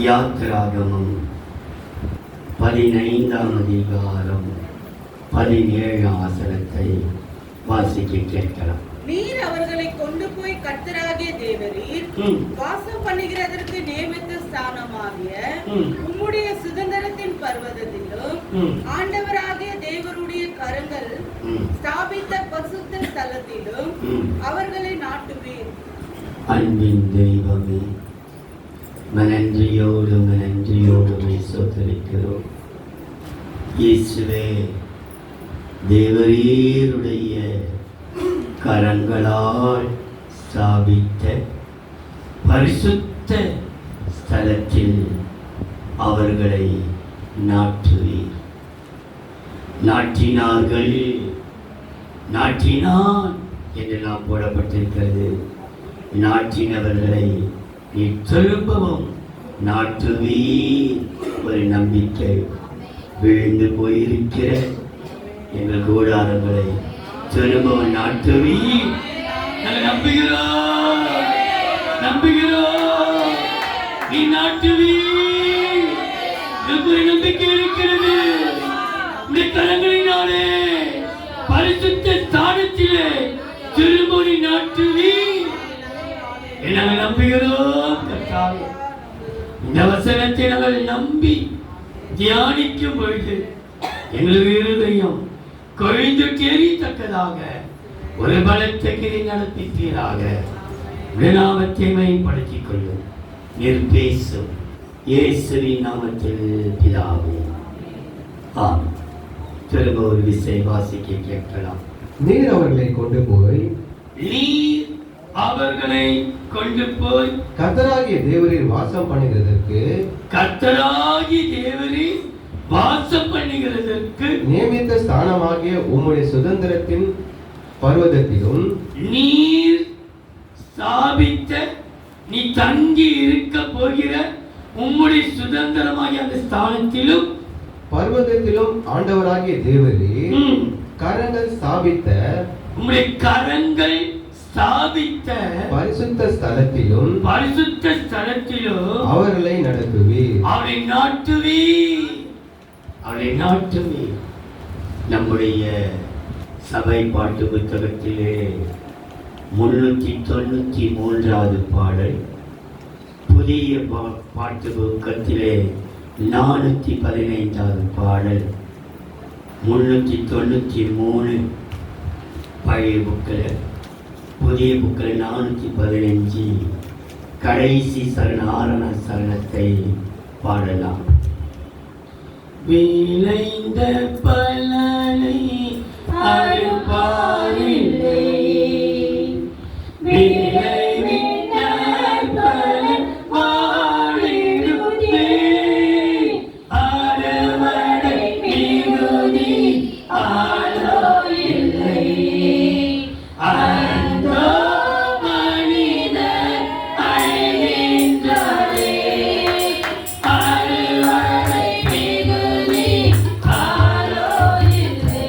யாத்திராகமம் 15ஆம் அதிகாரம் 17ஆம் வசனத்தை வாசிக்க கேட்கலாம். நீர் அவர்களை கொண்டு போய் கர்த்தராகிய தேவரீர் வாசம் பண்ணுகிறதற்கு நியமித்த ஸ்தானமாகிய உம்முடைய சுதந்திரத்தின் பர்வதத்திலும் ஆண்டவராகிய தேவருடைய கரங்கள் ஸ்தாபித்த பரிசுத்த ஸ்தலத்திலும் அவர்களை நாட்டுவீர். அன்பின் தெய்வமே, நன்றியோடு சோதரிக்கிறோம். இயேசுவே, தேவரீருடைய கரங்களால் ஸ்தாபித்த பரிசுத்த ஸ்தலத்தில் அவர்களை நாட்டுவீர். நாட்டினார்கள், நாட்டினான் என்றெல்லாம் போடப்பட்டிருக்கிறது. நாட்டினவர்களை நீ திரும்பவும் நாட்டுவீர். ஒரு நம்பிக்கை. விழுந்து போயிருக்கிற எங்கள் கூடாரங்களை திரும்பவும் நாட்டுவீர். நாங்கள் நம்புகிறோம், நீ நாட்டுவீர். எனக்கு ஒரு நம்பிக்கை இருக்கிறது. உடைய கரங்களினாலே பரிசுத்த ஸ்தானத்திலே திரும்ப நீ நாட்டுவீர். நாங்கள் நம்புகிறோம் கர்த்தாவே. இந்த வசனத்தை நாங்கள் நம்பி தியானிக்கும் பொழுது எங்களுக்கு இருதயம் கொழிந்து தெரியத்தக்கதாக ஒரு பலத்த கிரி நடத்திப்பீராக. நாமத்தை மேம்படுத்திக் கொள்ளும். நிர்பேசும் இயேசுவின் நாமத்தில் பிதாவே, ஆமென். திரும்ப ஒரு விசை வாசிக்க கேட்கலாம். நீர் அவர்களை கொண்டு போய் கர்த்தராகிய தேவரீர் வாசம் பண்ணுகிறதற்கு நியமித்த ஸ்தானமாகிய உம்முடைய சுதந்திரத்தின் பர்வதத்திலும் நீர் ஸ்தாபித்த, நீ தங்கி இருக்க போகிற உம்முடைய சுதந்திரமாகிய அந்த ஸ்தானத்திலும் பர்வதத்திலும் ஆண்டவராகிய தேவரீர் கரங்கள் ஸ்தாபித்த, உம்முடைய கரங்கள் ஸ்தாபித்த பரிசுத்த ஸ்தலத்திலும் அவர்களை நடத்துவீர். அவரை நாட்டுவீர். நம்முடைய சபை பாட்டு புத்தகத்திலே 393வது பாடல், புதிய பாட்டு புத்தகத்திலே 415வது பாடல், 393 பழைய புக்கில், புதிய புக்கில் 415 கடைசி ஆரண சரணத்தை பாடலாம். விளைந்த பலனை அறுப்பாரில்லை, விளைவிட்ட பலன் வாழிடுதே, அறுவடை மிகுதி ஆளோ இல்லை, அந்தோ மனிதர் அழிகின்றதே, அறுவடை மிகுதி ஆளோ இல்லை,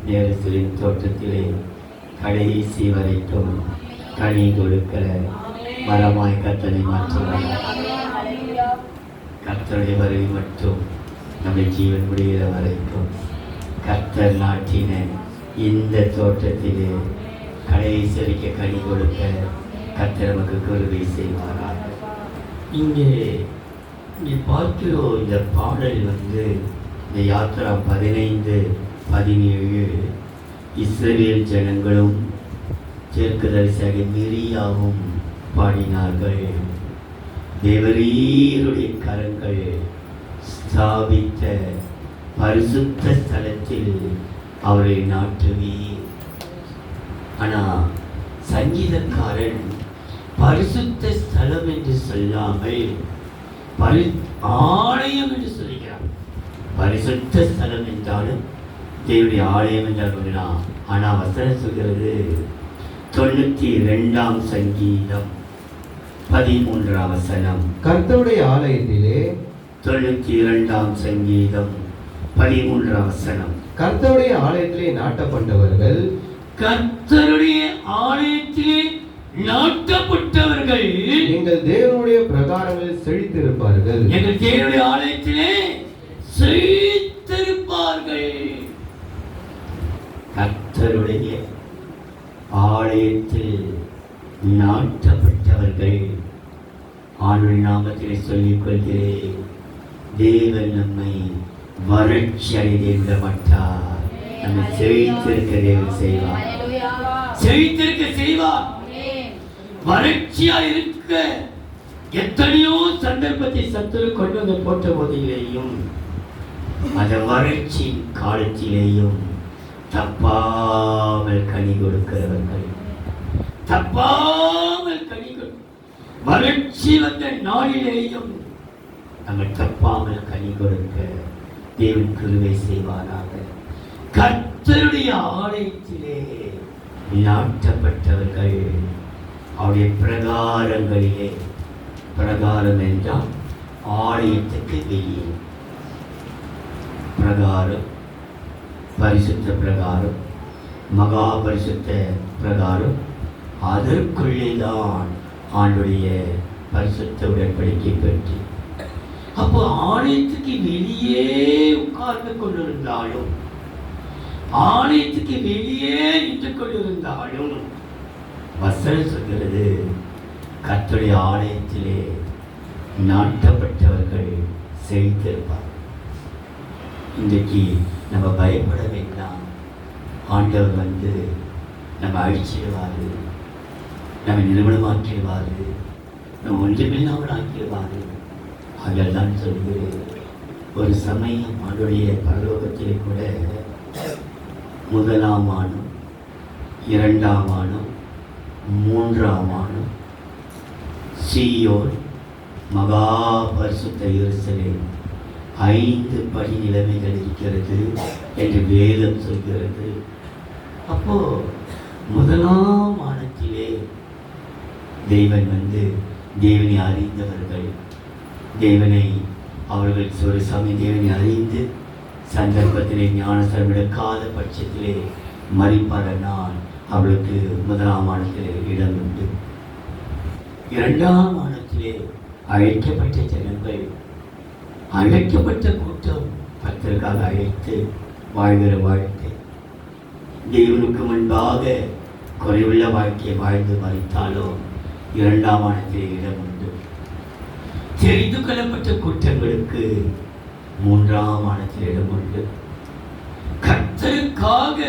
நேரத்தின் தோட்டத்திலே கடைசி வரைக்கும் கனி கொடுக்கிற மரமாய் கர்த்தனை மாற்றுவார். கர்த்தருடைய வருகை மட்டும் நம்முடைய ஜீவன் முடிகிற வரைக்கும் கர்த்தர் நாட்டின இந்த தோட்டத்திலே கடைசி வரைக்கும் கனி கொடுக்க கர்த்தர் நமக்கு கருவை செய்வாராக. இங்கே பார்க்கிறோம், இந்த பாடல் இந்த யாத்திரா 15-17 இஸ்ரவேல் ஜனங்களும் தீர்க்கதரிசியாக மிரியாவும் பாடினார்கள். தேவரீருடைய கரங்கள் ஸ்தாபித்த பரிசுத்த ஸ்தலத்தில் அவரை நாட்டுவீர். ஆனால் சங்கீதக்காரன் பரிசுத்த ஸ்தலம் என்று சொல்லாமல் ஆலயம் என்று சொல்கிறான். பரிசுத்த ஸ்தலம் என்றாலும் தேவனுடைய ஆலயம் என்றாலும். ஆனால் வசனம் சொல்கிறது 92ஆம் சங்கீதம் 13ஆம் வசனம். கர்த்தருடைய ஆலயத்திலே 92ஆம் சங்கீதம் 13ஆம் வசனம். கர்த்தருடைய ஆலயத்திலே நாட்டப்பட்டவர்கள் கர்த்தருடைய ஆலயத்திலே நாட்டப்பட்டவர்கள் எங்கள் தேவனுடைய பிரகாரங்களில் செழித்திருப்பார்கள். எங்கள் தேவனுடைய ஆலயத்திலே செழித்திருப்பார்கள். கர்த்தருடைய ஆலயத்தில் நாட்டப்பட்டவர்கள். ஆண்டுடைய நாமத்திலே சொல்லிக் கொள்கிறேன், தேவன் நம்மை வறட்சி அடைந்து விட மாட்டார். நம்மை செழித்திருக்க தேவன் செய்வார். செழித்திருக்க செய்வார். வறட்சியா இருக்க எத்தனையோ சந்தர்ப்பத்தை சத்துரு கொண்டு வந்து போட்ட போதிலேயும் அந்த வறட்சி காலத்திலேயும் தப்பாமல் கனி கொடுக்கிறவர்கள். தப்பாமல் கனி வறட்சி வந்த நாளிலேயும் நாங்கள் தப்பாமல் கனி கொடுக்க தேவன் கிருபை செய்வாராக. கர்த்தருடைய ஆலயத்திலே நாட்டப்பட்டவர்கள் அவருடைய பிரகாரங்களிலே, பிரகாரம் என்றால் ஆலயத்துக்கு வெளியே, பிரகாரம் பரிசுத்த பிரகாரம், மகா பரிசுத்த பிரகாரம், அதற்குள்ளேதான் ஆண்டுடைய பரிசுத்த உடன்படிக்கை பெற்று. அப்போ ஆலயத்துக்கு வெளியே உட்கார்ந்து கொண்டிருந்தாலும், ஆலயத்துக்கு வெளியே நின்று கொண்டிருந்தாலும் வசனம் சொல்கிறது, கர்த்தருடைய ஆலயத்திலே நாட்டப்பட்டவர்கள் செழித்திருப்பார். இன்றைக்கு நம்ம பயப்பட வேண்டாம். ஆண்டவர் நம்ம அழிச்சிடுவாரு, நம்ம நிறுவனமாக்கிடுவாரு, நம்ம ஒன்றுமில்லாமல் ஆக்கிடுவாரு. அதில் தான் சொல்கிறேன், ஒரு சமயம் ஆண்டுடைய பரலோகத்திலே கூட 1ஆம் ஆணும் 2ஆம் ஆணும் 3ஆம் ஆணும் சீயோன் மகா பரிசுத்த எருசலேம் 5 படிநிலைமைகள் இருக்கிறது என்று வேதம் சொல்கிறது. அப்போ 1ஆம் ஆனத்திலே தேவன் தேவனை அறிந்தவர்கள், தேவனை அவர்கள் ஒரு சமயம் தேவனை அறிந்து சந்தர்ப்பத்திலே ஞானஸ்தானம் எடுக்காத பட்சத்திலே மரிப்பாரனால் அவளுக்கு 1ஆம் ஆனத்திலே இடம் உண்டு. 2ஆம் ஆனத்திலே அழைக்கப்பட்ட ஜனங்கள், அழைக்கப்பட்ட கூட்டம் கர்த்தருக்காக அழைத்து வாழ்கிற வாழ்க்கை, தேவனுக்கு முன்பாக குறைவுள்ள வாழ்க்கையை வாழ்ந்து மறித்தாலும் 2ஆம் ஆனத்திலே இடம் உண்டு. தெரிந்து கொள்ளப்பட்ட கூட்டங்களுக்கு 3ஆம் ஆனத்தில் இடம் உண்டு. கர்த்தருக்காக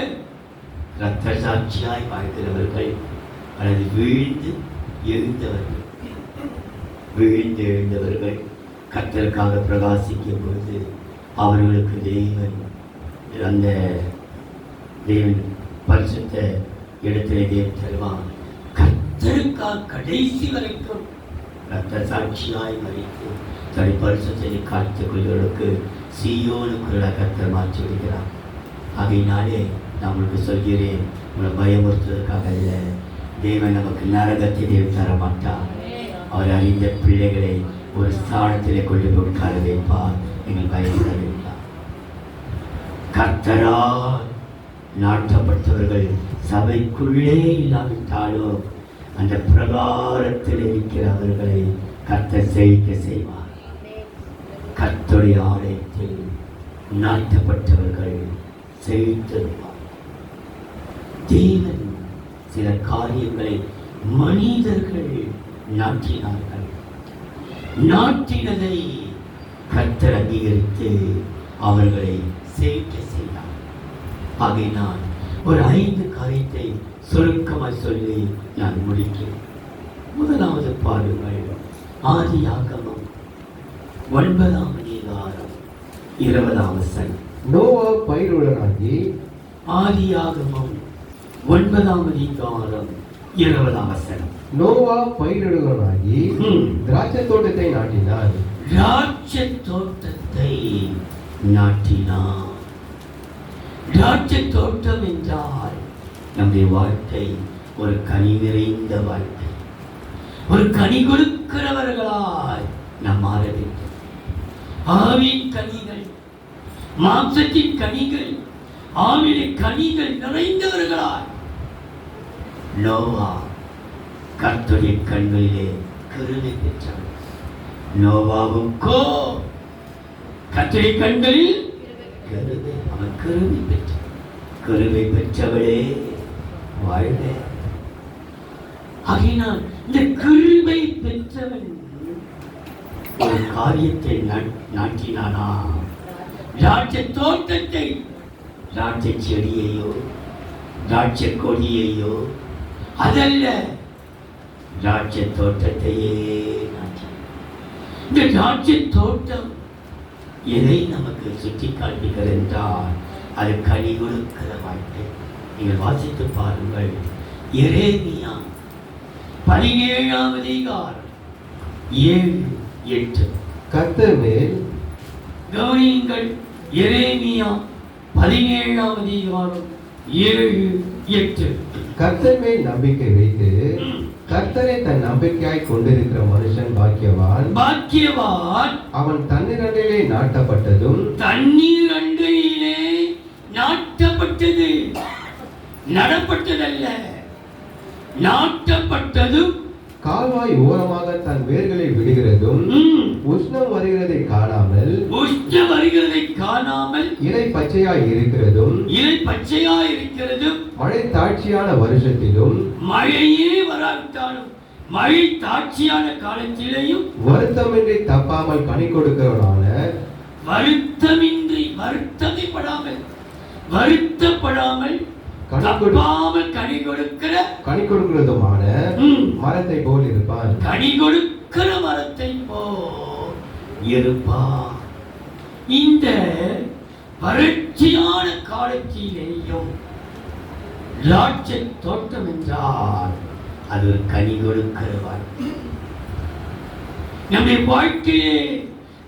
இரத்த சாட்சியாய் வாழ்கிறவர்கள் அல்லது வீழ்ந்து எழுந்தவர்கள் கர்த்தருக்காக பிரகாசிக்கும் பொழுது அவர்களுக்கு அந்த தேவன் பரிசுத்த இடத்திலே தேவன் தருவான். கர்த்தருக்காக கடைசி வரைக்கும் இரத்த சாட்சியாய் மறித்து தனி பரிசுத்தை காத்துக் கொள்வதற்கு சீயோனுக்குள்ள கர்த்தர் மாற்றி விடுகிறார். ஆகையினாலே நான் உங்களுக்கு சொல்கிறேன், உங்களை பயமுறுத்துவதற்காக அல்ல. தேவன் நமக்கு நரகத்தை தேவன் தர மாட்டார். அவர் அறிந்த பிள்ளைகளை ஒரு ஸ்தானத்திலே கொண்டு போய் உட்கார வைப்பார். நீங்கள் பயப்பட வேண்டாம். கர்த்தரால் நாட்டப்பட்டவர்கள் சபைக்குள்ளே இல்லாவிட்டாலும் அந்த பிரகாரத்தில் இருக்கிறவர்களை கர்த்தர் செழிக்க செய்வார். கர்த்தருடைய ஆலயத்தில் நாட்டப்பட்டவர்கள் செழித்திருப்பார். தேவன் சில காரியங்களை மனிதர்கள் நாட்டினார்கள். நாட்டினதை கர்த்தர் அங்கீகரித்து அவர்களை செழிக்க செய்தார். ஆகையினால் ஒரு 5 காரியத்தை சுருக்கமாக சொல்லி நான் முடிக்கிறேன். முதலாவது பாருங்கள், ஆதியாகமம் 9ஆம் அதிகாரம் 20ஆம் வசனம். நோவா பயிருடனாகி ஆதியாகமம் 9ஆம் அதிகாரம் 20ஆம் வசனம். நோவா பயிரிடுவனாகி திராட்சை தோட்டத்தை நாட்டினான். திராட்சை தோட்டத்தை நாட்டினான். திராட்சை தோட்டம் என்றால் நம்முடைய வாழ்க்கை ஒரு கனி நிறைந்த வாழ்க்கை, ஒரு கனி கொடுக்கிறவர்களாய் நாம் மாற வேண்டும். ஆவின் கனிகள், மாம்சத்தின் கனிகள், ஆவின் கனிகள் நிறைந்தவர்களாய் நோவா கர்த்தருடைய கண்களிலே கருணை பெற்றவர். நோவாவுக்கோ கர்த்தருடைய கண்களில் கருணை, அவன் கருணை பெற்றான். கருணை பெற்றவளே வாழ்க. ஆகையினால் இந்த கிருபை பெற்றவன் ஒரு காரியத்தை நாட்டினானா, திராட்சை தோட்டத்தை, திராட்சை செடியையோ திராட்சை கொடியையோ அதல்ல, திராட்சை தோட்டத்தையே நாட்டினான். இந்த திராட்சை தோட்டம் எதை நமக்கு சுட்டி காட்டுகிறது என்றால் அது கனி கொடுக்கிற வாழ்க்கை. நீங்கள் வாசித்து பாருங்கள். எரேமியா 17ஆம் அதிகாரம் 7-8. கர்த்தர் மேல் கவனியுங்கள். எரேமியா 17ஆம் அதிகாரம் 7-8. கர்த்தர் மேல் நம்பிக்கை வைத்து கர்த்தரை தன் நம்பிக்கையாய் கொண்டிருக்கிற மனுஷன் பாக்கியவான். பாக்கியவான். அவன் தண்ணீரண்டிலே நாட்டப்பட்டதும், தண்ணீர் அண்டையிலே நாட்டப்பட்டது, நடப்பட்டதல்ல, நாட்டப்பட்டதும், கால்வாய் ஓரமாக தன் வேர்களை விடுகிறதும், உஷ்ணம் வருகிறதை காணாமல், உஷ்ணம் வருகிறதை காணாமல், இலை பச்சையாய் இருக்கிறதும், இலை பச்சையாய் இருக்கிறதும், மழை தாட்சியான வருஷத்திலும், மழையே வராவிட்டாலும் மழை தாட்சியான காலத்திலேயும் வருத்தமின்றி தப்பாமல் கனி கொடுக்கிறவனான, வருத்தமின்றி, வருத்தப்படாமல் தப்பாமல் கனி கொடுக்கிறதுமான மரத்தை போல் இருப்பான். கனி கொடுக்கிற மரத்தை போல் இருப்பான். இந்த வறட்சியான காலத்திலேயும் திராட்சை தோட்டம் என்றால் அது ஒரு கனி கொடுக்கிற வாழ்க்கை. நம்முடைய வாழ்க்கையே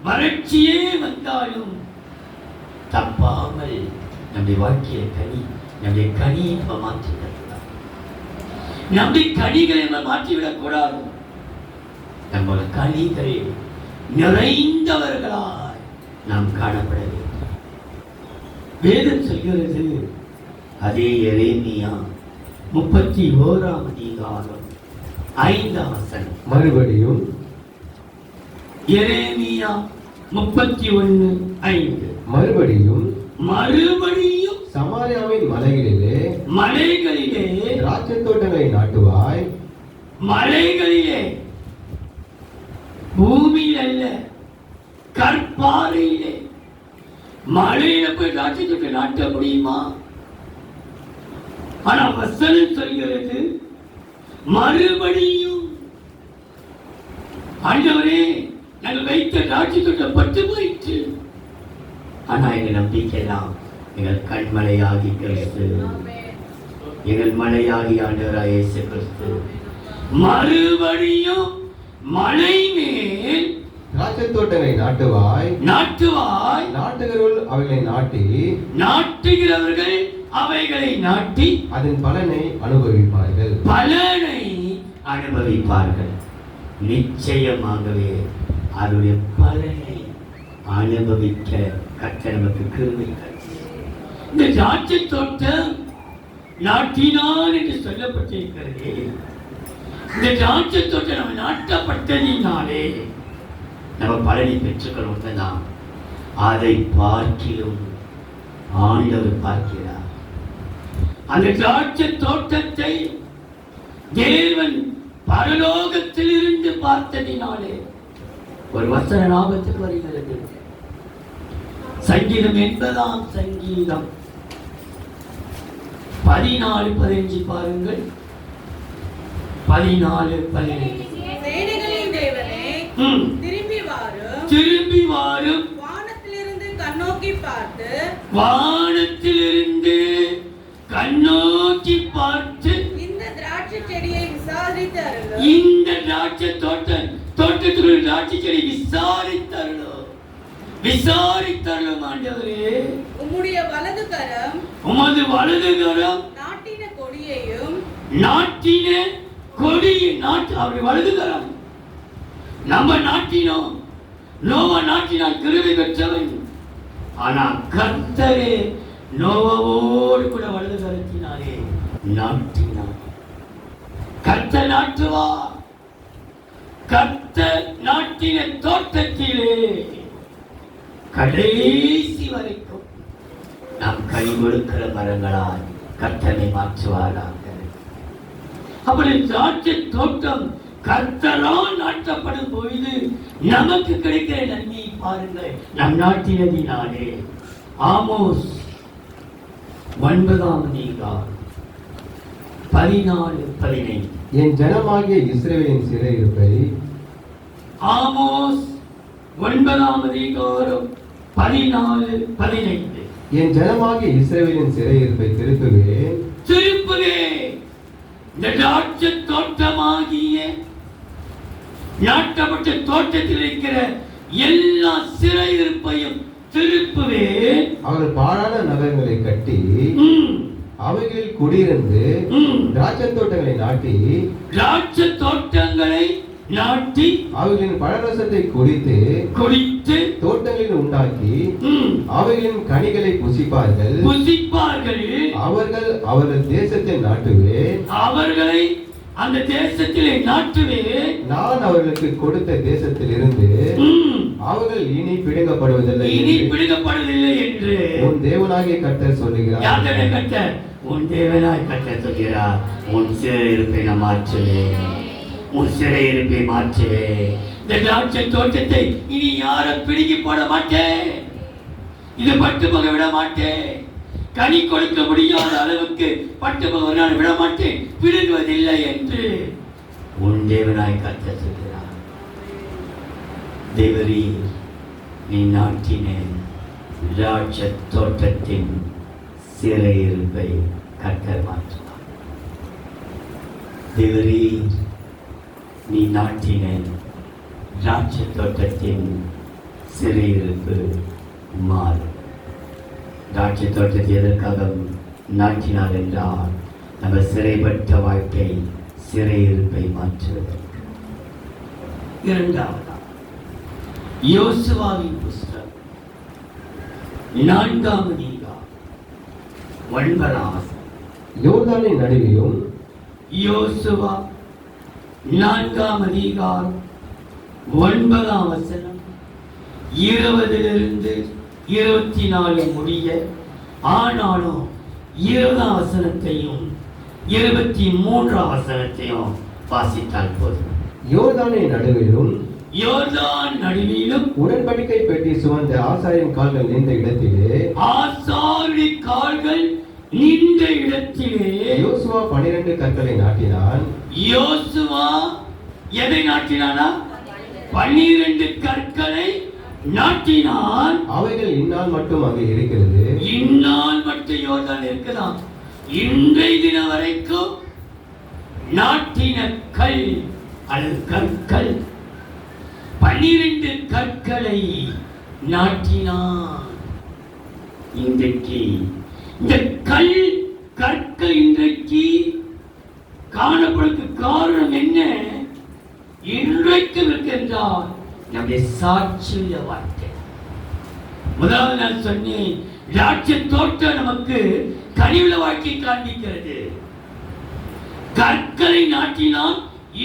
வறட்சியே வந்தாலும் தப்பாமல் நம்முடைய வாழ்க்கையை நம்முடைய கனியை நம்ம மாற்றிவிடக்கூடாது. நம்முடைய கனிகளை நம்ம மாற்றிவிடக்கூடாது. நம்ம கனிகள் நிறைந்தவர்களாய் நாம் காணப்பட வேண்டும். வேதம் சொல்கிறது, அதே எரேமியா 31ஆம் அதிகாரம் 5ஆம் வசனம். மறுபடியும் எரேமியா 31:5. மறுபடியும் சமாரியாவின் மலைகளிலே திராட்சை தோட்டங்களை நாட்டுவாய். மலைகளிலே, பூமியில் அல்ல, கற்பாறையிலே. மலையில போய் திராட்சை தோட்டம் நாட்ட முடியுமா? ஆனா வசனம் சொல்கிறது, மறுபடியும் ஆண்டவரே நாங்கள் வைத்த திராட்சை தோட்டம் பட்டு போயிற்று. ஆனா எங்க நம்பிக்கையெல்லாம் எங்கள் கண்மலையாகி கிறிஸ்து, எங்கள் மலையாகி ஆண்டவராய் இயேசு கிறிஸ்து. மறுபடியும் மலை மேல் திராட்சை தோட்டங்களை நாட்டுவாய். நாட்டுகிறவர்கள் அவைகளை நாட்டி, நாட்டுகிறவர்கள் அவைகளை நாட்டி அதன் பலனை அனுபவிப்பார்கள். நிச்சயமாகவே அதனுடைய பலனை அனுபவிக்க கர்த்தர் நமக்கு கிருபை தருகிறார். இந்த திராட்சை தோட்டம் நாட்டினார் என்று சொல்லப்பட்டிருக்கிறது. இந்த திராட்சை தோட்டம் நம்ம நாட்டப்பட்டதினாலே நம்ம பலனை பெற்றுக்கொள்வோம் தான். அதை பார்க்கிலும் ஆண்டவர் பார்க்கிறார். அந்த திராட்சை தோட்டத்தை தேவன் பரலோகத்திலிருந்து பார்த்ததினாலே ஒரு வசன ஞாபகத்துக்கு வருகிறது. சங்கீதம் 80ஆம் சங்கீதம் 14-15 பாருங்கள். 14-15. சேனைகளின் தேவனே, திரும்பி வாரும். வானத்திலிருந்து கண்ணோக்கி பார்த்து இந்த திராட்சை செடியை விசாரித்து அருளும். இந்த திராட்சை தோட்டத்தில் உள்ள திராட்சை செடியை விசாரித்தருளும் ஆண்டவரே. உம்முடைய வலது கரம் உமது வலது கரம் நாட்டின கொடியையும் அவருடைய வலது கரம் நம்ம நாட்டினோம். நோவா நாட்டினால் கிருபை பெற்றவன். ஆனா கர்த்தரே நோவாவோடு கூட வலது கரத்தினாலே நாட்டினார். கர்த்தர் நாட்டுவார். கர்த்தர் நாட்டின தோட்டத்திலே கடைசி வரைக்கும் நாம் கனி கொடுக்கிற மரங்களால் கர்த்தரை மாற்றுவாராக. அப்படி திராட்சை தோட்டம் கர்த்தரால் நாட்டப்படும் பொழுது நமக்கு கிடைக்கிற நன்மையை பாருங்கள். நம் நாட்டினதினாலே. ஆமோஸ் 9ஆம் அதிகாரம் 14-15. என் ஜனமாகிய இஸ்ரவேலின் சிறையிருப்பை. ஆமோஸ் 9ஆம் அதிகாரம் 14-15. என் ஜனமாகிய இஸ்ரவேலின் சிறையிருப்பை திருப்புவேன். இந்த திராட்சை தோட்டமாகிய நாட்டப்பட்ட தோட்டத்தில் இருக்கிற எல்லா சிறையிருப்பையும் திருப்புவேன். அவர்கள் பாழான நகரங்களை கட்டி அவைகளில் குடியிருந்து திராட்சை தோட்டங்களை நாட்டி அவைகளின் பழரசத்தை குடித்து தோட்டங்களில் உண்டாக்கி அவைகளின் கனிகளை புசிப்பார்கள். அவர்கள் தேசத்தை நாட்டுவேன். அவர்களை அந்த தேசத்திலே நாட்டுவேன். நான் அவர்களுக்கு கொடுத்த தேசத்தில் இருந்து அவர்கள் இனி பிடுங்கப்படுவதில்லை என்று உன் தேவனாகிய கர்த்தர் சொல்லுகிறார். உன் தேவனாய் கர்த்தர் சொல்கிறார். உன் சிறையிருப்பை நான் மாற்றுவேன். உன் சிறையிருப்பை மாற்றுவேன். இந்த திராட்சை தோட்டத்தை இனி யாரும் பிடுங்கி போட மாட்டேன். இது பட்டு போக விட மாட்டேன். கனி கொடுக்க முடியாத அளவுக்கு பட்டு போக நான் விட மாட்டேன், பிடுங்குவதில்லை என்று உன் தேவனாய் கர்த்தர் சொல்கிறார். தேவரீ, நீ நாட்டின திராட்சை தோட்டத்தின் சிறையிருப்பை கர்த்தர் மாற்றுவார். தேவரீ, நீ நாட்டின திராட்சை தோட்டத்தின் சிறையிருப்பு மாறும். திராட்சை தோட்டத்தை எதற்காக நாட்டினார் என்றால் நம்ம சிறைப்பட்ட வாழ்க்கை சிறையிருப்பை மாற்றுவதற்கு. இரண்டாவதா யோசுவாவின் புஸ்தகம் 4ஆம் அதிகாரம் 9ஆம் வசனம். யோர்தானின் நடுவிலும். யோசுவா 4ஆம் அதிகாரம் 9ஆம் வசனம் 20 to 24 முடிய. ஆனாலும் 20ஆம் வசனத்தையும் 23ஆம் வசனத்தையும் வாசித்தால் போதும். யோர்தானின் நடுவிலும் உடன்படிக்கை பெட்டி சுமந்த ஆசாரியின் கால்கள் நின்ற இடத்திலே யோசுவா 12 கற்களை நாட்டினான். யோசுவா எதை நாட்டினானா? 12 கற்களை நாட்டினான். அவைகள் இந்நாள் மட்டும் அங்கே இருக்கிறது. இந்நாள் மட்டும் யோர்தான் இருக்கலாம். இன்றைய தினம் வரைக்கும் நாட்டின கல் அல்லது கற்கள் 12 கற்களை நாட்டினான். இன்றைக்கு இந்த கற்கள் இன்றைக்கு காணப்படுவதற்கு காரணம் என்ன? இன்றைக்கு இருக்கின்றால் நம்முடைய சாட்சிய வார்த்தை. முதலாவது நான் சொன்னேன், திராட்சை தோட்டம் நமக்கு கனிவுள்ள வாழ்க்கை காண்பிக்கிறது. கற்களை நாட்டினால்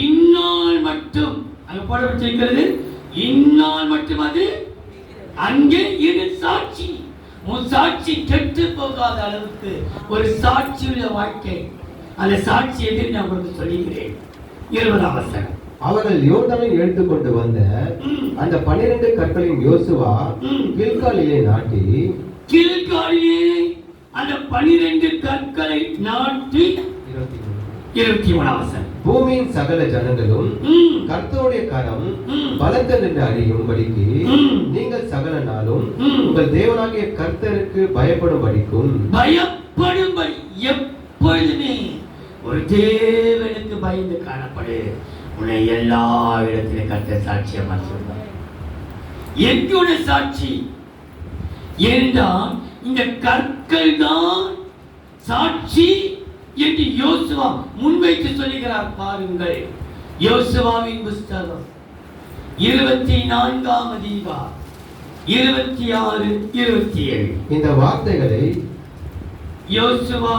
இந்நாள் மட்டும் அங்க போடப்பட்டிருக்கிறது, இந்நாள் மட்டும் அது அங்கே இரு சாட்சி. உன் சாட்சி கெட்டு போகாத அளவுக்கு ஒரு சாட்சி உள்ள வாழ்க்கை. அந்த சாட்சி எதிர் நான் உங்களுக்கு சொல்லுகிறேன். 20ஆம் வசனம். அவர்கள் யோர்தானில் எடுத்துக்கொண்டு வந்த அந்த 12 கற்களின் யோசுவா கில்காலிலே நாட்டி, கில்காலிலே அந்த 12 கற்களை நாட்டி 23ஆம் வசனம். பூமியின் சகல ஜனங்களும் கர்த்தருடைய கரம் பலத்தது என்று அறியும்படிக்கு நீங்கள் சகல நாளும் உங்கள் தேவனாகிய கர்த்தருக்கு பயப்படும்படிக்கும். பயப்படும்படி எப்பொழுதுமே ஒரு தேவனுக்கு பயந்து காணப்படு. உன்னை எல்லா இடத்திலும் கர்த்தர் சாட்சியமா சொல்றார். எங்கூட சாட்சி என்றால் இந்த கற்கள் தான் சாட்சி என்று யோசுவா முன்வைத்து சொல்லுகிறார். பாருங்கள், யோசுவாவின் புஸ்தகம் 24ஆம் அதிகாரம் 26, 27. இந்த வார்த்தைகளை யோசுவா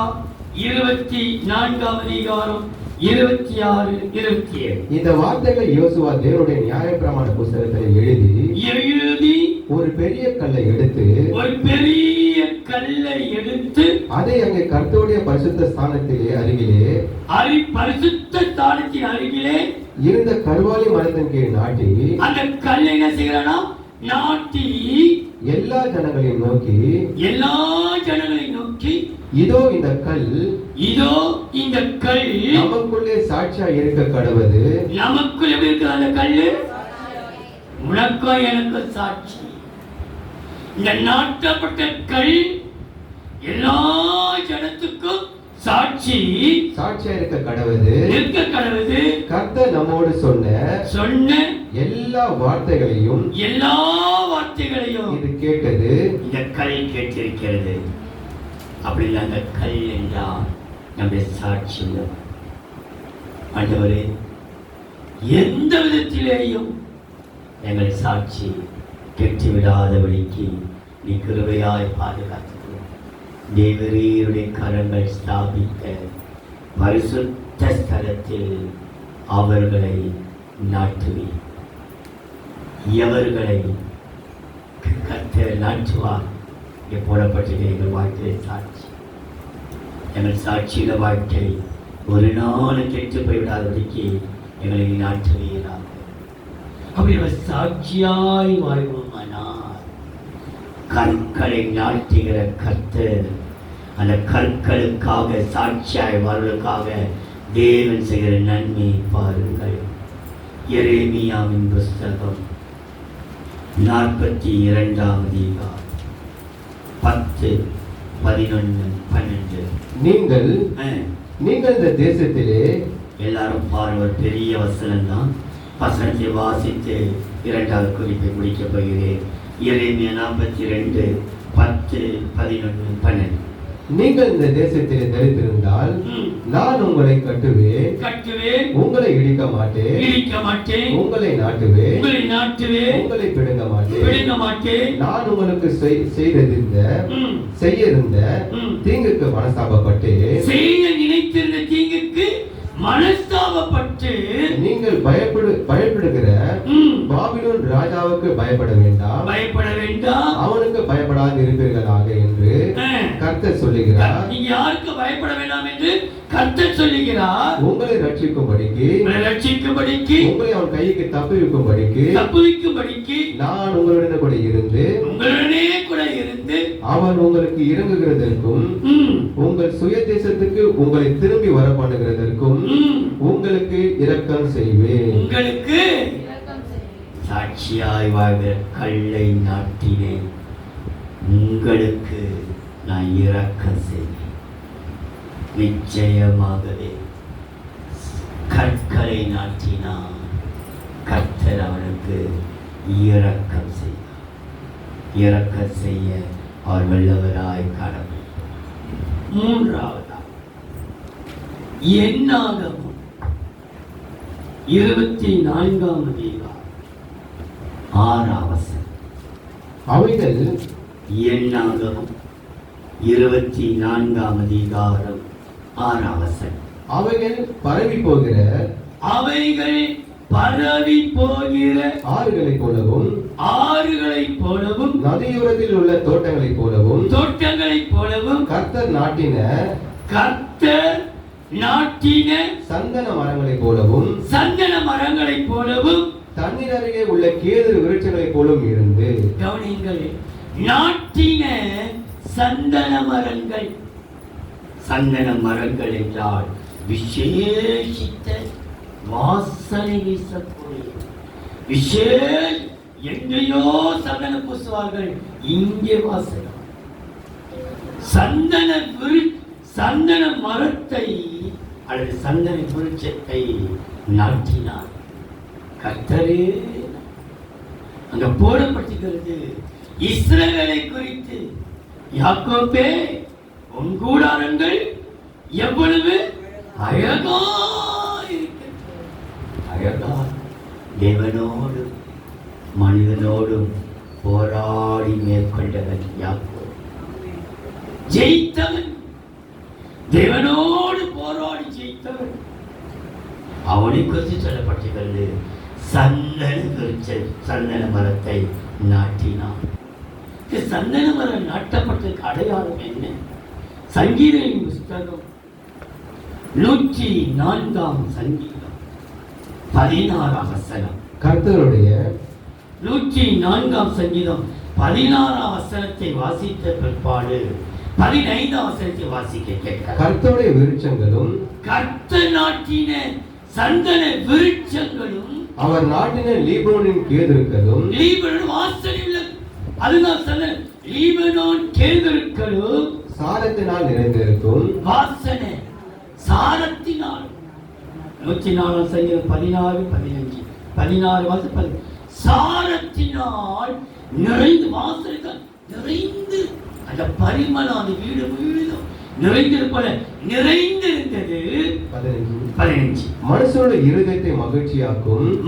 24ஆம் அதிகாரம் 26, 27. இந்த வார்த்தைகளை யோசுவா தேவனுடைய நியாயப்பிரமாண புஸ்தகத்தில் எழுதி ஒரு பெரிய கல்லை எடுத்து அதை அங்கே கர்த்தருடைய பரிசுத்த ஸ்தானத்திலே பரிசுத்த ஸ்தானத்தின் அருகிலே இருந்த கர்வாலி மரத்தின் கீழ் நாட்டி, அந்த கல்லை என்ன செய்யறானா நாட்டி எல்லா ஜனங்களையும் நோக்கி இதோ இந்த கல் நமக்குள்ளே சாட்சியா இருக்க கடவுது. நமக்குள்ள எப்படி இருக்கு அந்த கல்லு? உனக்கும் எனக்கு சாட்சி. இந்த நாட்டப்பட்ட கல் எல்லா ஜனத்துக்கும் சாட்சியா இருக்க கடவுது. கர்த்தர் நம்மோடு சொன்ன எல்லா வார்த்தைகளையும் இது கேட்டது. இந்த கல் கேட்டிருக்கிறது. அப்படி இல்லை, அந்த கல் என்றால் நம்முடைய சாட்சி உள்ளவர். ஆண்டவரே, எந்த விதத்திலேயும் எங்கள் சாட்சி கெட்டுவிடாதபடிக்கு நீ கிருபையாய் பாதுகாத்துக்கிறோம். தேவரீருடைய கரங்கள் ஸ்தாபிக்க பரிசுத்த ஸ்தலத்தில் அவர்களை நாட்டுவி. எவர்களை கர்த்தர் நாட்டுவார் போடப்பட்டது எங்கள் வாழ்க்கையை சாட்சி. எங்கள் சாட்சியில வாழ்க்கை ஒரு நாள் கெட்டு போய்விடாதபடிக்கு எங்களை நாட்டுவீராக. அப்படி நம்ம சாட்சியாய் வாழ்வோமானால் கற்களை நாட்டுகிற கர்த்தர் அந்த கற்களுக்காக சாட்சியாய் வாழ்வதற்காக தேவன் செய்கிற நன்மை பாருங்கள். எரேமியாவின் புஸ்தகம் 42ஆம் அதிகாரம் 10, 11, 12. நீங்கள் இந்த தேசத்திலே எல்லாரும் பாருங்க, பெரிய வசனம் தான். வசனத்தை வாசித்து 2வது குறிப்பை முடிக்க போகிறேன். எரேமியா 42, 10, 11, 12. நீங்கள் இந்த தேசத்திலே தரித்திருந்தால் நான் உங்களை கட்டுவேன், உங்களை இடிக்க மாட்டேன், உங்களை நாட்டுவேன், உங்களை பிடுங்க மாட்டேன். நான் உங்களுக்கு செய்ய இருந்த தீங்குக்கு மனஸ்தாபப்பட்டு நீங்கள் பயப்படுகிற பாபிலோன் ராஜாவுக்கு பயப்பட வேண்டாம், அவனுக்கு பயப்படாது இருப்பீர்களாக என்று கர்த்தர் சொல்லுகிறார். நீங்க யாருக்கு பயப்பட வேண்டாம் என்று கர்த்தர் சொல்லுகிறார். உங்களை ரட்சிக்கும்படிக்கு, உங்களை அவன் கைக்கு தப்புவிக்கும்படிக்கு நான் உங்களுடனே கூட இருந்து அவன் உங்களுக்கு இறங்குகிறதற்கும் உங்கள் சுய தேசத்துக்கு உங்களை திரும்பி வர பண்ணுகிறதற்கும் உங்களுக்கு இரக்கம் செய்வேன். உங்களுக்கு சாட்சியாய் வாழ்கிற கல்லை நாட்டினேன், உங்களுக்கு நான் இரக்கம் செய்வேன். நிச்சயமாகவே கற்களை நாட்டினான், கர்த்தர் அவனுக்கு இரக்கம் செய்தார். இரக்கம் செய்ய அவர் வல்லவராய் காணப்பட்டார். 3வது என்னாகமம் 24ஆம் அதிகாரம் 6ஆம் வசனம். அவைகள் என்னாகமம் 24ஆம் அதிகாரம் 6ஆம் வசனம். அவைகள் பரவி போகிற அவைகள் பரவி போகிற ஆறுகளைப் போலவும் ஆறுகளைப் போலவும் நதியோரத்தில் உள்ள தோட்டங்களைப் போலவும் தோட்டங்களைப் போலவும் கர்த்தர் நாட்டின கர்த்தர் நாட்டின சந்தன மரங்களைப் போலவும் சந்தன மரங்களைப் போலவும் தண்ணீர் அருகே உள்ள கேதுரு விருட்சங்களைப் போலவும் இருந்து. கவனிங்கள், நாட்டின சந்தன மரங்கள். சந்தன மரங்கள் என்றால் விசேஷித்த வாசனை வீசக்கூடிய எங்கேயோ சந்தன பூசுவார்கள், இங்கே வாசனை. சந்தன மரத்தை அல்லது சந்தன விருட்சத்தை நாட்டினார் கர்த்தரே. அங்க போடப்பட்டிருக்கிறது இஸ்ரவேலை குறித்து. யாக்கோபே, உன் கூடாரங்கள் எவ்வளவு அழகா இருக்கிறது. அழகா தேவனோடும் மனிதனோடும் போராடி மேற்கொண்டவன் யாக்கோபு. ஜெயித்தவன், தேவனோடு போராடி ஜெயித்தவன். அவனை குறித்து சொல்லப்பட்டிருக்கிறது சந்தன மரத்தை நாட்டினான். சந்தன மரம் நாட்டப்பட்டதுக்கு அடையாளம் என்ன? சங்கீதம் புஸ்தகம் 104ஆம் சங்கீதம் 16ஆம் வசனம். கர்த்தருடைய 104ஆம் சங்கீதம் 16ஆம் வசனத்தை வாசித்த பிற்பாடு 15ஆம் வசனத்தை வாசிக்க கேட்க. கர்த்தருடைய விருட்சங்களும் கர்த்தர் நாட்டின சந்தன விருட்சங்களும் அவர் நாட்டின லீபனோனின் கேதுருக்களும். லீபனோன் வாசனை உள்ளது. அதுதான் சந்தன. லீபனோன் கேதுருக்களும் சாரத்தினால் நிறைந்திருக்கும். வாசனை சாரத்தினால். 104ஆம் சங்கீதம் 16 15 16 வாசம். சாரத்தினால் நிறைந்து, வாசனை நிறைந்து, அந்த பரிமளம் அந்த வீடு முழுவதும் நிறைந்திருப்பது நிறைந்திருந்தது. 15 மனுஷனுடைய இருதயத்தை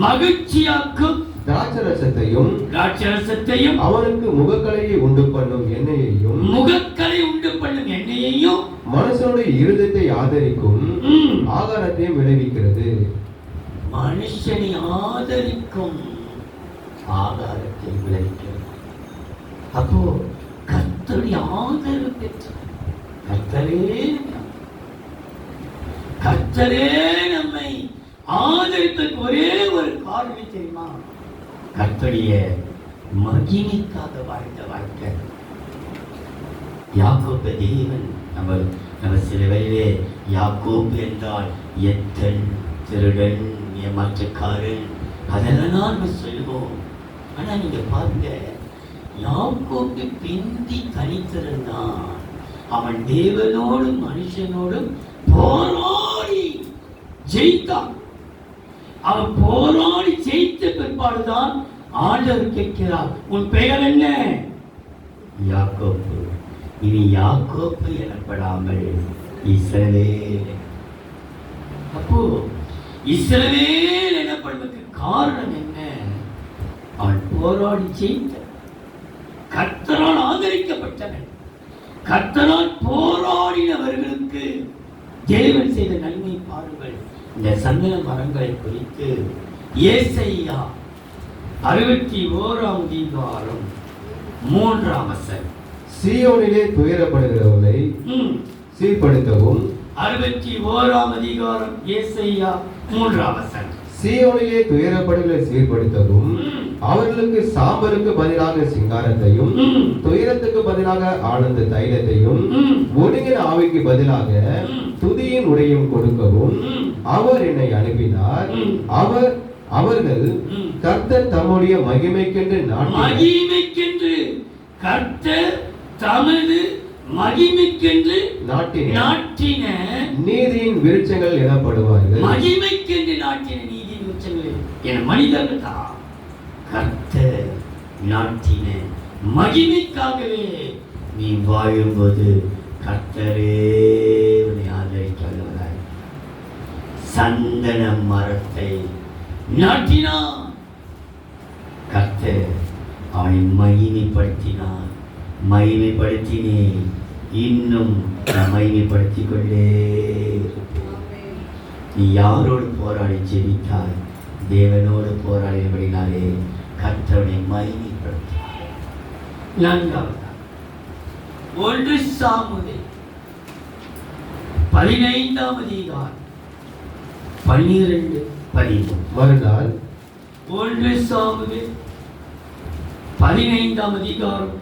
மகிழ்ச்சியாக்கும் திராட்சரசத்தையும் அவனுக்கு முகக்கலையை உண்டு பண்ணும் எண்ணெயையும் மனுஷனுடைய இருதயத்தை ஆதரிக்கும் ஆகாரத்தையும் விளைவிக்கிறது. மனுஷனை ஆதரிக்கும் ஆகாரத்தை விளைவிக்கிறது. அப்போ கர்த்தருடைய ஆதரவு பெற்ற கர்த்தரே நம்மை ஆதரிப்பதற்கு ஒரே ஒரு காரணம் தெரியுமா? கர்த்தருடைய மகிமைக்காக வாழ்ந்த வாழ்க்கை. யாக்கோபு தேவன் நம்ம சில வேளையிலே யாக்கோபு என்றால் எத்தன், திருடன், ஏமாற்றக்காரன், அதெல்லாம் நம்ம சொல்லுவோம். ஆனா நீங்க பாருங்க, யாக்கோபு பிந்தி தனித்திருந்தான். அவன் தேவனோடும் மனுஷனோடும் போராடி ஜெயித்தான். அவன் போராடி ஜெயித்த பிற்பாடுதான் ஆண்டவர் கேட்கிறார், உன் பெயர் என்ன? யாக்கோபு. இனி யாக்கோபு எனப்படாமல் இஸ்ரவேல். அப்போ இஸ்ரவேல் எனப்படுவதற்கு காரணம் என்ன? அவன் போராடி ஜெயித்த, கர்த்தரால் ஆதரிக்கப்பட்டவன். கர்த்தரால் போராடினவர்களுக்கு தேவன் செய்த நன்மை பாருங்கள். இந்த சந்தன மரங்களை குறித்து ஏசாயா 61ஆம் அதிகாரம் 3ஆம் வசனம். சீயோனிலே துயரப்படுகிறவர்களை சீர்படுத்தவும். 61ஆம் அதிகாரம் ஏசாயா 3ஆம் வசனம். சீயோனிலே துயரப்படுகளை சீர்படுத்தவும், அவர்களுக்கு சாம்பலுக்கு பதிலாக சிங்காரத்தையும், துயரத்துக்கு பதிலாக ஆனந்த தைலத்தையும், ஒடுங்கின ஆவிக்கு பதிலாக துதியின் உடையும் கொடுக்கவும் அவர் என்னை அனுப்பினார். அவர்கள் கர்த்தர் தம்முடைய மகிமைக்கென்று கர்த்தர் தமது மகிமைக்கென்று நாட்டின நீதியின் விருட்சங்கள் எனப்படுவார்கள். மகிமைக்கென்று நாட்டின நீதியின் விருட்சங்கள் என மனிதர்கள் தான் கர்த்தர் நாட்டின மகிமைக்காகவே நீ வாழும்போது கர்த்தரே உன்னை ஆதரிக்க வல்லவராய். சந்தன மரத்தை நாட்டினான் கர்த்தர், அவனை மகிமைப்படுத்தினார். மகிமைப்படுத்தினே இன்னும் மகிமைப்படுத்திக் கொண்டே இருப்பேன். நீ யாரோடு போராடி ஜெபித்தாய்? தேவனோடு போராடினபடினாலே கர்த்தரை மகிமைப்படுத்தினார். 4 1 சாமுவேல் 15 அதிகாரம் 12 13. மறுநாள் 1 சாமுவேல் 15 அதிகாரம்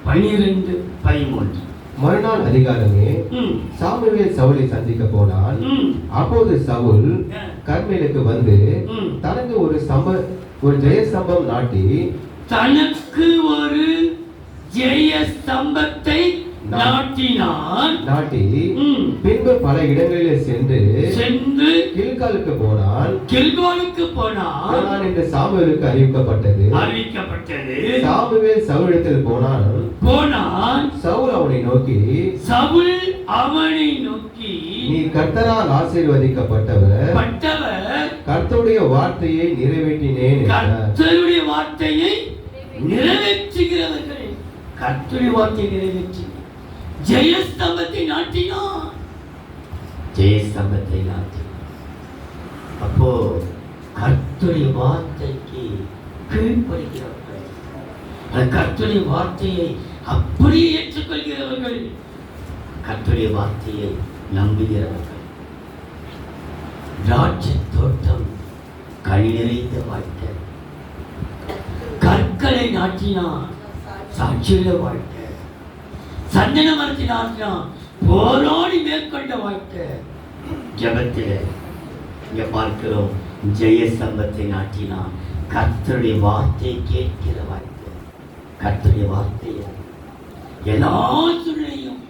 12 13. மறுநாள் அதிகாரமே சாமுவேல் சவுலை சந்திக்க போனான். அப்போது சவுல் கர்மேலுக்கு வந்து தனக்கு ஒரு ஜெய ஸ்தம்பம் நாட்டி தனக்கு ஒரு ஜெய ஸ்தம்பத்தை நாட்டி பின்பு பல இடங்களிலே சென்று கில்காலுக்கு போனான் என்று சாமுவேலுக்கு அறிவிக்கப்பட்டது. சாமுவேல் சவுலிடத்தில் போனான். சவுல் அவனை நோக்கி நீ கர்த்தரால் ஆசீர்வதிக்கப்பட்டவர், கர்த்தருடைய வார்த்தையை நிறைவேற்றினேன். கர்த்தருடைய வார்த்தையை நிறைவேற்றுகிறவர்களே, கர்த்தருடைய வார்த்தையை நிறைவேற்றி ஜெயஸ்தம்பத்தை நாட்டினான். அப்போ கர்த்தருடைய வார்த்தைக்கு கீழ்ப்படுகிறவர்கள், கர்த்தருடைய வார்த்தையை அப்படியே ஏற்றுக்கொள்கிறவர்கள், கர்த்தருடைய வார்த்தையை நம்புகிறவர்கள். திராட்சை தோட்டம் கனி நிறைந்த வாழ்க்கை, கற்களை நாட்டினான் சாட்சியுள்ள வாழ்க்கை, சந்தன மரத்தை நாட்டினான் போராடி மேற்கொண்ட வாழ்க்கை. ஜபத்தில் இங்க பார்க்கிறோம், ஜெயஸ்தம்பத்தை நாட்டினான் கர்த்தருடைய வார்த்தையை கேட்கிற வாழ்க்கை. கர்த்தருடைய வார்த்தையை எல்லா சூழ்நிலையும்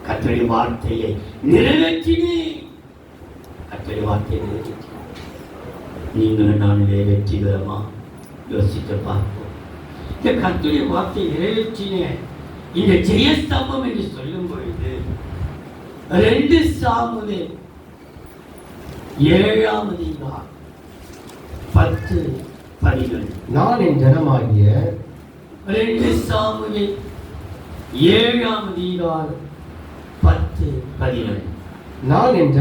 கர்த்தருடைய வார்த்தையை நிறைவேற்றினேன். கர்த்தருடைய வார்த்தையை நிறைவேற்றினான். நீங்களும் நான் நிறைவேற்றுகிறோமா? யோசித்து பார்ப்போம். இந்த கர்த்தருடைய வார்த்தையை நிறைவேற்றினேன். இந்த ஜெயஸ்தம்பம் என்று சொல்லும் பொழுது 2 சாமுவேல் 7 அதிகாரம் 10 12. நான் என் ஜனமாகிய 2 சாமுவேல் 7 அதிகாரம் 10 12. நான் என்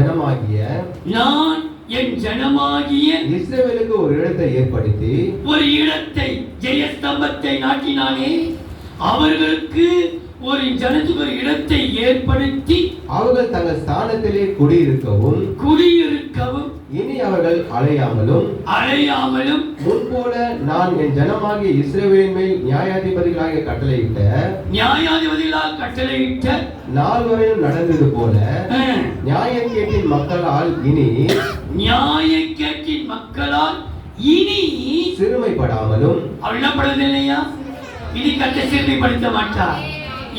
ஜனமாகிய இஸ்ரவேலுக்கு ஒரு இடத்தை ஜெயஸ்தம்பத்தை நாட்டினானே, அவர்களுக்கு ஒரு ஜனத்துக்கு ஒரு இடத்தை ஏற்படுத்தி அவர்கள் தங்கள் ஸ்தானத்திலே குடியிருக்கவும் இனி அவர்கள் அலையாமலும் முன்போல நான் என் ஜனமாகிய இஸ்ரவேலின் மேல் நியாயாதிபதிகளாக கட்டளையிட்ட நாள் வரையும் நடந்தது போல நியாயக்கேட்டின் மக்களால் இனி சிறுமைப்படாமலும் இல்லையா? இனி கட்ட சிறுமைப்படுத்த மாட்டார்.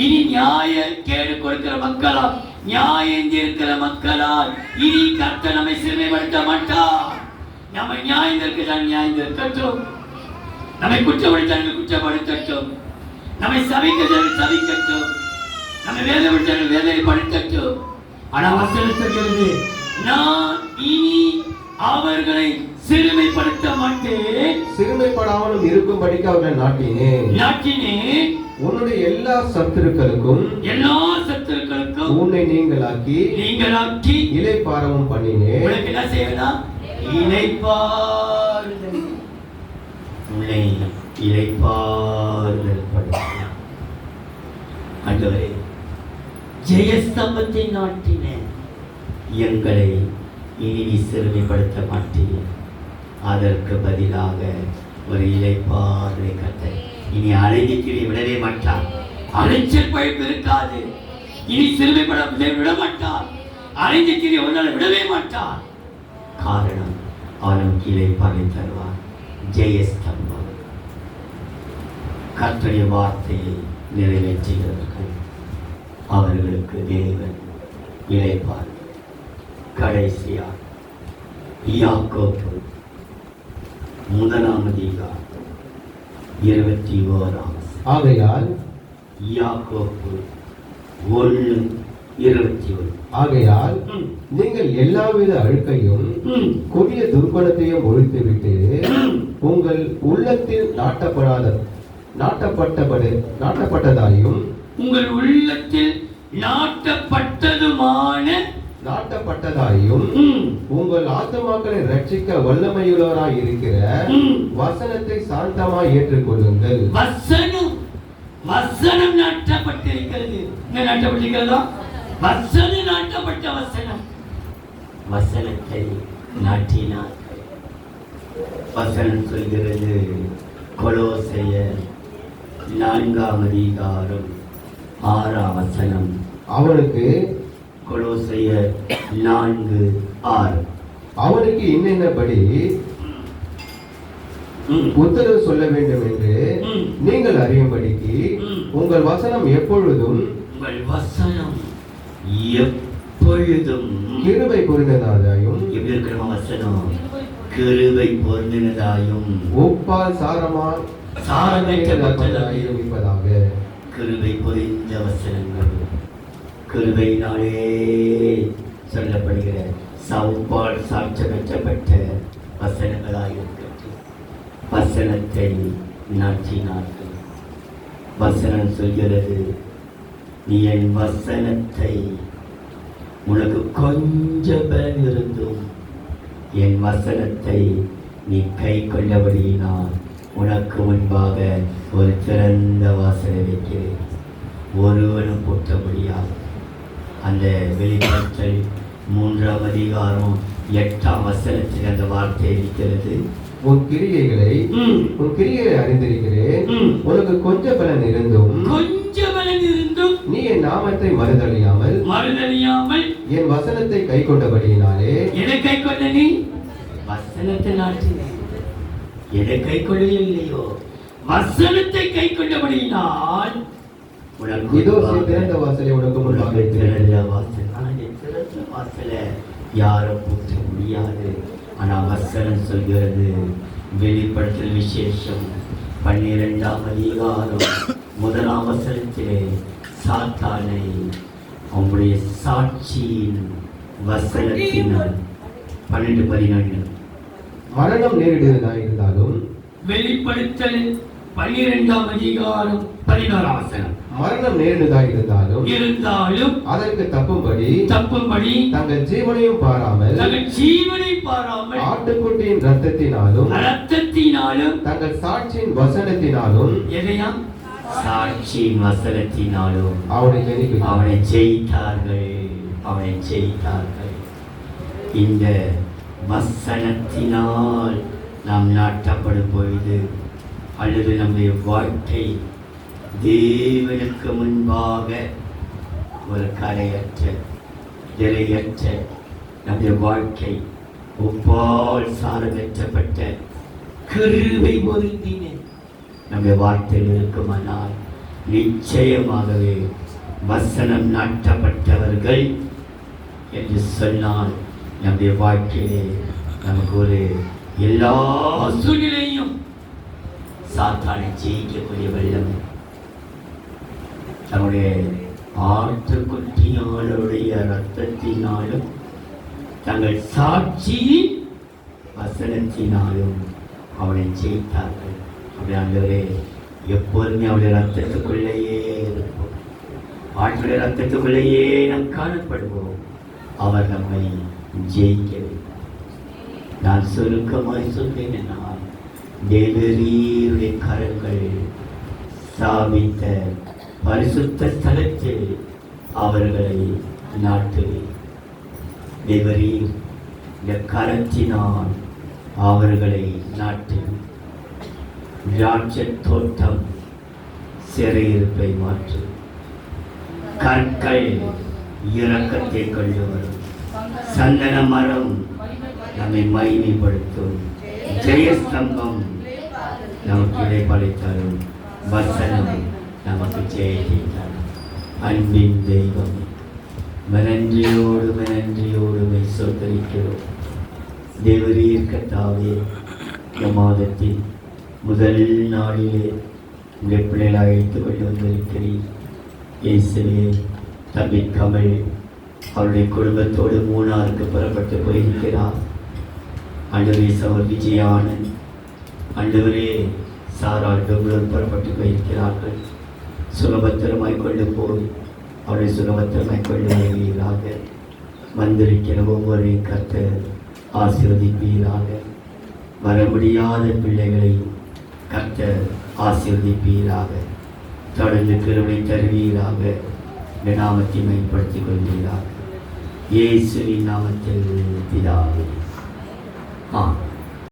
இனி நியாய கேடு கொடுக்கிற மக்களால், நியாயம் இருக்கிற மக்களால் இனி கட்ட நம்மை சிறுமைப்படுத்த மாட்டார். நம்ம நியாயம் இருக்கட்டும், நம்மை குற்றப்படுத்தட்டும், நம்மை சபிக்கட்டும், நம்மை வேதனைப்படுத்தட்டும். ஆனால் வசனம் சொல்கிறது, நான் இனி அவர்களை சிறுமைப்படுத்த மாட்டேன். சிறுமைப்படாமலும் இருக்கும்படிக்கு அவர்களை நாட்டினேன். உன்னுடைய எல்லா சத்துருக்களுக்கும் உன்னை நீங்களாக்கி இளைப்பாறவும் பண்ணினேன். உங்களுக்கு என்ன செய்யலாம்? இளைப்பாறுதல் படுத்தலாம். ஆண்டவரே, ஜெயஸ்தம்பத்தை நாட்டினேன், எங்களை இனி நீ சிறுமைப்படுத்த மாட்டேன். அதற்கு பதிலாக ஒரு இளைப்பாறுதலை கட்ட இனி அழைதிக்கிறே விடவே மாட்டார். அலைச்சல் பழிப்பு இருக்காது. இனி சிறுமைப்பட விட மாட்டார். அழைதிக்கிறே ஒரு நாள் விடவே மாட்டார். காரணம், அவனும் கீழே பகை தருவார். ஜெயஸ்தம்பம், கர்த்தருடைய வார்த்தையை நிறைவேற்றுகிறவர்கள், அவர்களுக்கு தேவன் இளைப்பார். கடைசியாக யாக்கோபு 1 அதிகாரம் 21. ஆகையால் யாக்கோபு 1:21. ஆகையால் நீங்கள் எல்லாவித அழுக்கையும் கொடிய துர்குணத்தையும் ஒழித்துவிட்டு உங்கள் உள்ளத்தில் நாட்டப்பட்டதாயும் உங்கள் உள்ளத்தில் நாட்டப்பட்டதுமான நாட்டப்பட்டதாயும் ம், உங்கள் ஆத்துமாக்களை ரட்சிக்க வல்லமையுள்ளவராய் இருக்கிற ம். வசனத்தை சாந்தமாய் ஏற்றுக்கொள்ளுங்கள். வசனம் வசனம் நாட்டப்பட்டிருக்கிறது. என்ன நாட்டப்பட்டிருக்கிறதா? வசனம் நாட்டப்பட்ட வசனம். வசனத்தை நாட்டினார்கள். வசனம் சொல்கிறது கொலோசையர் 4ஆம் அதிகாரம் 6ஆம் வசனம். அவனுக்கு கொலோசையர் 4:6. அவனுக்கு இன்னென்னபடி ம், உத்தரவு சொல்ல வேண்டும் என்று ம். நீங்கள் அறியும்படிக்கு ம். உங்கள் வசனம் எப்பொழுதும் உங்கள் வசனம் எப்பொழுதும் கிருபை பொருந்ததாயும் எப்படி இருக்கிற வசனம் கிருபை பொருந்தினதாயும் உப்பால் சாரமாய் சாரமேற்றப்பட்டதாயும் இருப்பதாக. கிருபை பொறிந்த வசனங்கள் கிருபையினாலே சொல்லப்படுகிற சவுப்பால் சாட்சி பெற்றப்பட்ட வசனங்களாயிருக்கிறது. வசனத்தை நாட்டினார்கள். வசனம் சொல்கிறது, நீ என் வசனத்தை, உனக்கு கொஞ்ச பலன் இருந்தும் என் வசனத்தை நீ கை கொண்டபடியினால் உனக்கு முன்பாக ஒரு திறந்த வாசலை வைக்கிறேன், ஒருவனும் பூட்ட முடியாது. அந்த வெளிப்படுத்தல் 3ஆம் அதிகாரம் 8ஆம் வசனத்தில் அந்த வார்த்தை இருக்கிறது. உன் கிரியைகளை ம், உன் கிரியைகளை அறிந்திருக்கிறேன். ம். உனக்கு கொஞ்ச பலன் இருந்தும் கொஞ்ச பலன் இருந்தும் நீ என் நாமத்தை மறுதலியாமல் மறுதலியாமல் என் வசனத்தை கை கொண்டபடியினாலே எதை கை கொண்ட நீ? வசனத்தை நாட்டினேன். எதை கை கொள்ளவில்லையோ வசனத்தை கை கொண்டபடியினால் உனக்கு இதோ முன்பாக திறந்த வாசலை உனக்கு முன்பாக உனக்கு வைத்திருக்கிறேன். திறந்த வாசல். ஆனா இந்த திறந்த வாசலை யாரும் பூட்ட முடியாது. ஆனா வசனம் சொல்கிறது, வெளிப்படுத்தல் விசேஷம் 12ஆம் அதிகாரம் 1ஆம் வசனத்திலே சாத்தானை அவனுடைய சாட்சியின் வசனத்தினால் 12-14 மரணம் நேரிடுவதாக இருந்தாலும் வெளிப்படுத்தல் 12ஆம் அதிகாரம் 16ஆம் வசனம். மரணம் நேரிடுவதாக இருந்தாலும் அதற்கு தப்பும்படி தப்பும்படி தங்கள் ஜீவனையும் பாராமல் தங்கள் ஜீவனை பாராமல் ஆட்டுக்குட்டியின் ரத்தத்தினாலும் ரத்தத்தினாலும் தங்கள் சாட்சியின் வசனத்தினாலும் எதையாம் சாட்சியின் வசனத்தினாலும் அவனை ஜெயிக்க அவனை ஜெயித்தார்கள். அவனை ஜெயித்தார்கள். இந்த வசனத்தினால் நாம் நாட்டப்படும் பொழுது, அல்லது நம்முடைய வாழ்க்கை தேவனுக்கு முன்பாக ஒரு கரையற்ற நிறையற்ற நம்முடைய வாழ்க்கை உப்பால் சாரமேற்றப்பட்ட கிருபை பொருந்தின நம்முடைய வார்த்தையில் இருக்குமானால் நிச்சயமாகவே வசனம் நாட்டப்பட்டவர்கள் என்று சொன்னால் நம்முடைய வாழ்க்கையிலே நமக்கு ஒரு எல்லா சூழ்நிலையும் சாத்தானை ஜெயிக்கக்கூடிய வெள்ளம் தன்னுடைய ஆட்டுக்குட்டியாளுடைய ரத்தத்தினாலும் தங்கள் சாட்சியின் வசனத்தினாலும் அவனை ஜெயித்தார்கள். அப்படி ஆண்டவரே, எப்போதுமே அவருடைய ரத்தத்துக்குள்ளேயே இருப்போம், ஆட்டுடைய ரத்தத்துக்குள்ளேயே நாம் காணப்படுவோம். அவர் நம்மை ஜெயிக்க வைப்பார். நான் சுருக்கமாய் சொல்வேன், நான் தேவரீருடைய கரங்கள் சாபித்த பரிசுத்த ஸ்தலத்தில் அவர்களை நாட்டுவேன். தேவரீர் இந்த கரத்தினால் அவர்களை நாட்டுவேன். திராட்சை தோட்டம் சிறையிருப்பை மாற்று, கற்கள் இரக்கத்தை கொண்டு வரும், சந்தன மரம் நம்மை மகிமைப்படுத்தும், ஜெயஸ்தம்பம் நமக்கு இடைப்படைத்தாலும் வசனம் நமக்கு ஜெயத்தை தரும். அன்பின் தெய்வம், நன்றியோடு சோதரிக்கிறோம். தேவரீர் கர்த்தாவே, இந்த மாதத்தில் முதல் நாளிலே உங்கள் பிள்ளைகளை அழைத்து கொண்டு வந்திருக்கிறீர். இயேசுவே, தம்பி கமல் அவருடைய குடும்பத்தோடு மூணாருக்கு புறப்பட்டு போயிருக்கிறார். ஆண்டவரே, சவர் விஜயானந்த், ஆண்டவரே, சாரா பெங்களூர் புறப்பட்டு போயிருக்கிறார்கள். சுகபத்திரமாய் கொண்டு போய் அவளை சுகபத்திரமாய் கொண்டு வருவீராக. வந்திருக்கிற ஒவ்வொரு கர்த்தர் ஆசீர்வதிப்பீராக. வர முடியாத பிள்ளைகளை கர்த்தர் ஆசீர்வதிப்பீராக. தொடர்ந்து கிருபை தருவீராக. இந்த நாமத்தை மேம்படுத்திக் கொள்வீராக. இயேசுவின் நாமத்தில் பிதாவே. ஆமென்.